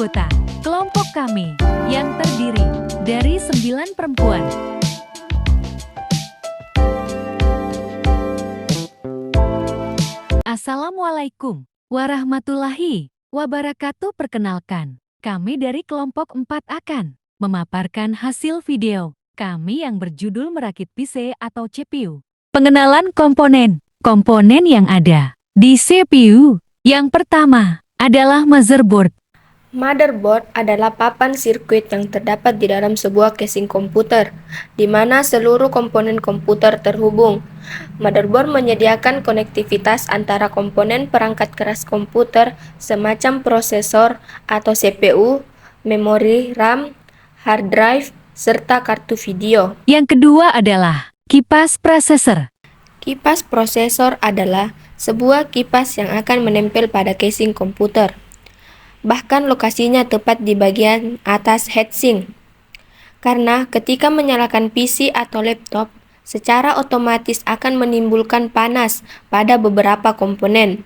anggota kelompok kami yang terdiri dari 9 perempuan. Assalamualaikum warahmatullahi wabarakatuh. Perkenalkan, kami dari kelompok 4 akan memaparkan hasil video kami yang berjudul merakit PC atau CPU. Pengenalan komponen yang ada di CPU. Yang pertama adalah motherboard. Motherboard adalah papan sirkuit yang terdapat di dalam sebuah casing komputer, di mana seluruh komponen komputer terhubung. Motherboard menyediakan konektivitas antara komponen perangkat keras komputer semacam prosesor atau CPU, memori RAM, hard drive, serta kartu video. Yang kedua adalah kipas prosesor. Kipas prosesor adalah sebuah kipas yang akan menempel pada casing komputer. Bahkan lokasinya tepat di bagian atas heatsink. Karena ketika menyalakan PC atau laptop, secara otomatis akan menimbulkan panas pada beberapa komponen.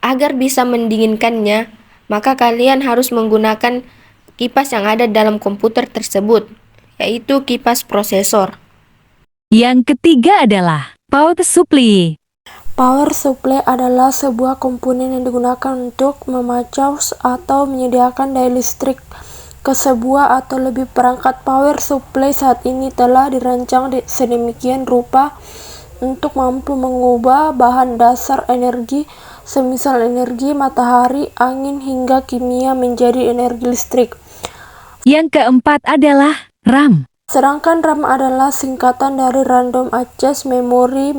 Agar bisa mendinginkannya, maka kalian harus menggunakan kipas yang ada dalam komputer tersebut, yaitu kipas prosesor. Yang ketiga adalah power supply. Power supply adalah sebuah komponen yang digunakan untuk memacau atau menyediakan daya listrik ke sebuah atau lebih perangkat. Power supply saat ini telah dirancang sedemikian rupa untuk mampu mengubah bahan dasar energi, semisal energi matahari, angin, hingga kimia menjadi energi listrik. Yang keempat adalah RAM. Sedangkan RAM adalah singkatan dari Random Access Memory,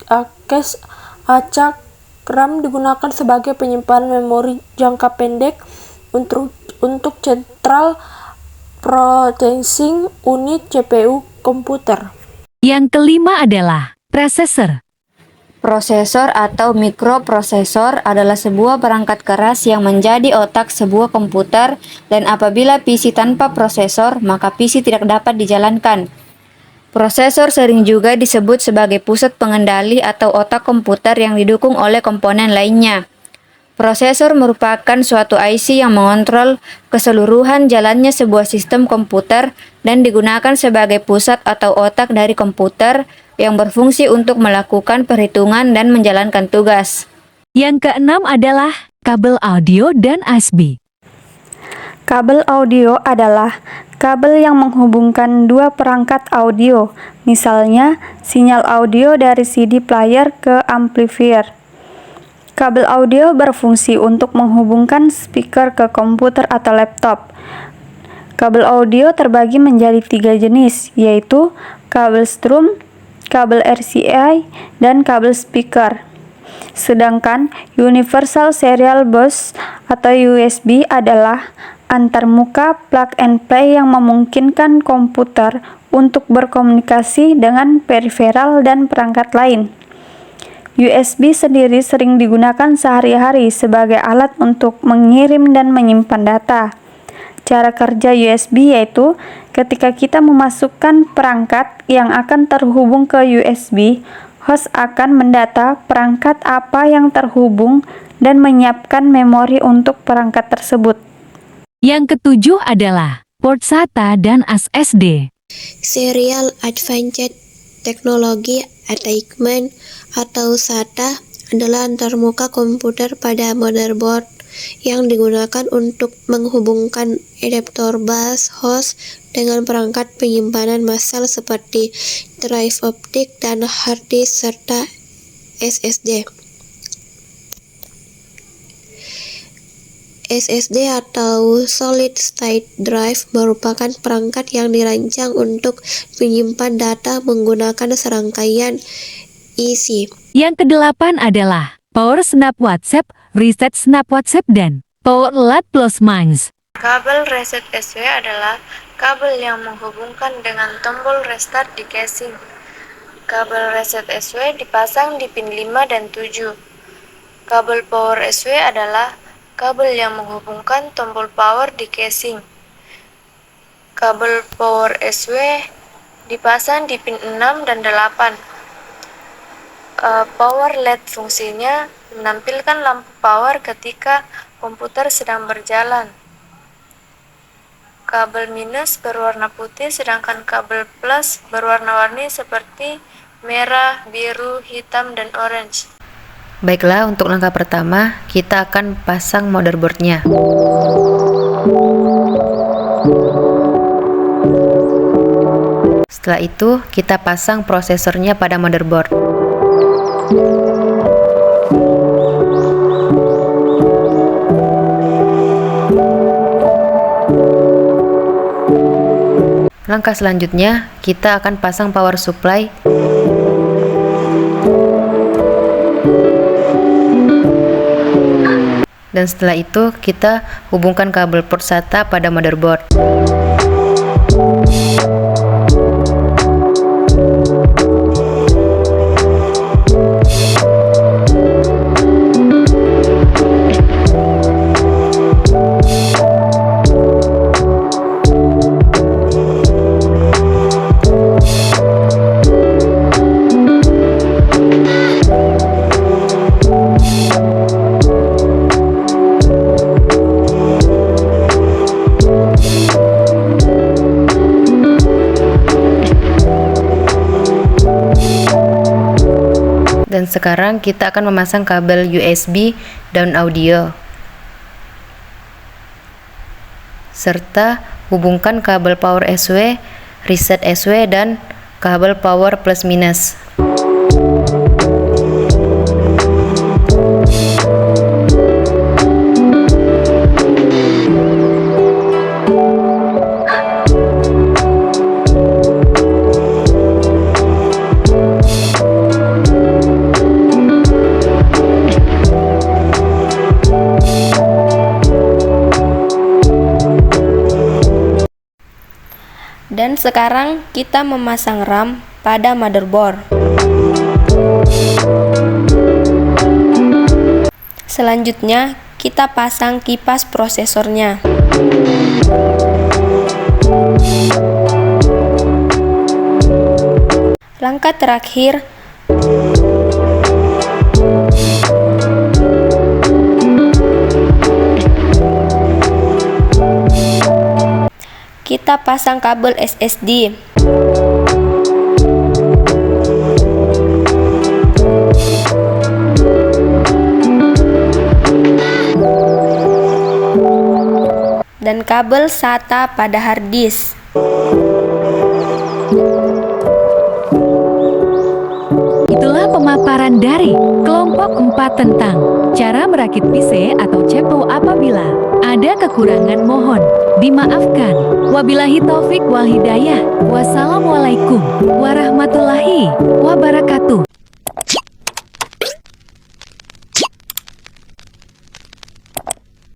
acak. RAM digunakan sebagai penyimpanan memori jangka pendek untuk central processing unit CPU komputer. Yang kelima adalah prosesor. Prosesor atau mikroprosesor adalah sebuah perangkat keras yang menjadi otak sebuah komputer, dan apabila PC tanpa prosesor, maka PC tidak dapat dijalankan. Prosesor sering juga disebut sebagai pusat pengendali atau otak komputer yang didukung oleh komponen lainnya. Prosesor merupakan suatu IC yang mengontrol keseluruhan jalannya sebuah sistem komputer dan digunakan sebagai pusat atau otak dari komputer yang berfungsi untuk melakukan perhitungan dan menjalankan tugas. Yang keenam adalah kabel audio dan USB. Kabel audio adalah kabel yang menghubungkan dua perangkat audio, misalnya sinyal audio dari CD player ke amplifier. Kabel audio berfungsi untuk menghubungkan speaker ke komputer atau laptop. Kabel audio terbagi menjadi 3 jenis, yaitu kabel strum, kabel RCA, dan kabel speaker. Sedangkan Universal Serial Bus atau USB adalah antarmuka plug and play yang memungkinkan komputer untuk berkomunikasi dengan periferal dan perangkat lain. USB sendiri sering digunakan sehari-hari sebagai alat untuk mengirim dan menyimpan data. Cara kerja USB yaitu ketika kita memasukkan perangkat yang akan terhubung ke USB, host akan mendata perangkat apa yang terhubung dan menyiapkan memori untuk perangkat tersebut. Yang ketujuh adalah port SATA dan SSD. Serial Advanced Technology Attachment atau SATA adalah antarmuka komputer pada motherboard yang digunakan untuk menghubungkan adaptor bus host dengan perangkat penyimpanan massal seperti drive optik dan hard disk serta SSD. SSD atau Solid State Drive merupakan perangkat yang dirancang untuk menyimpan data menggunakan serangkaian isi. Yang kedelapan adalah power snap WhatsApp, reset snap WhatsApp, dan power LUT plus minus. Kabel reset SW adalah kabel yang menghubungkan dengan tombol restart di casing. Kabel reset SW dipasang di pin 5 dan 7. Kabel power SW adalah kabel yang menghubungkan tombol power di casing. Kabel power SW dipasang di pin 6 dan 8. Power LED fungsinya menampilkan lampu power ketika komputer sedang berjalan. Kabel minus berwarna putih sedangkan kabel plus berwarna-warni seperti merah, biru, hitam, dan orange. Baiklah, untuk langkah pertama kita akan pasang motherboardnya. Setelah itu kita pasang prosesornya pada motherboard. Langkah selanjutnya, kita akan pasang power supply. Dan setelah itu, kita hubungkan kabel port SATA pada motherboard. Dan sekarang kita akan memasang kabel USB down audio serta hubungkan kabel power SW, reset SW, dan kabel power plus minus. Dan sekarang kita memasang RAM pada motherboard. Selanjutnya, kita pasang kipas prosesornya. Langkah terakhir, kita pasang kabel SSD. Dan kabel SATA pada hard disk. Itulah pemaparan dari kelompok 4 tentang cara merakit PC atau CPU apabila ada kekurangan, mohon dimaafkan. Wabillahi taufik wal hidayah. Wassalamualaikum warahmatullahi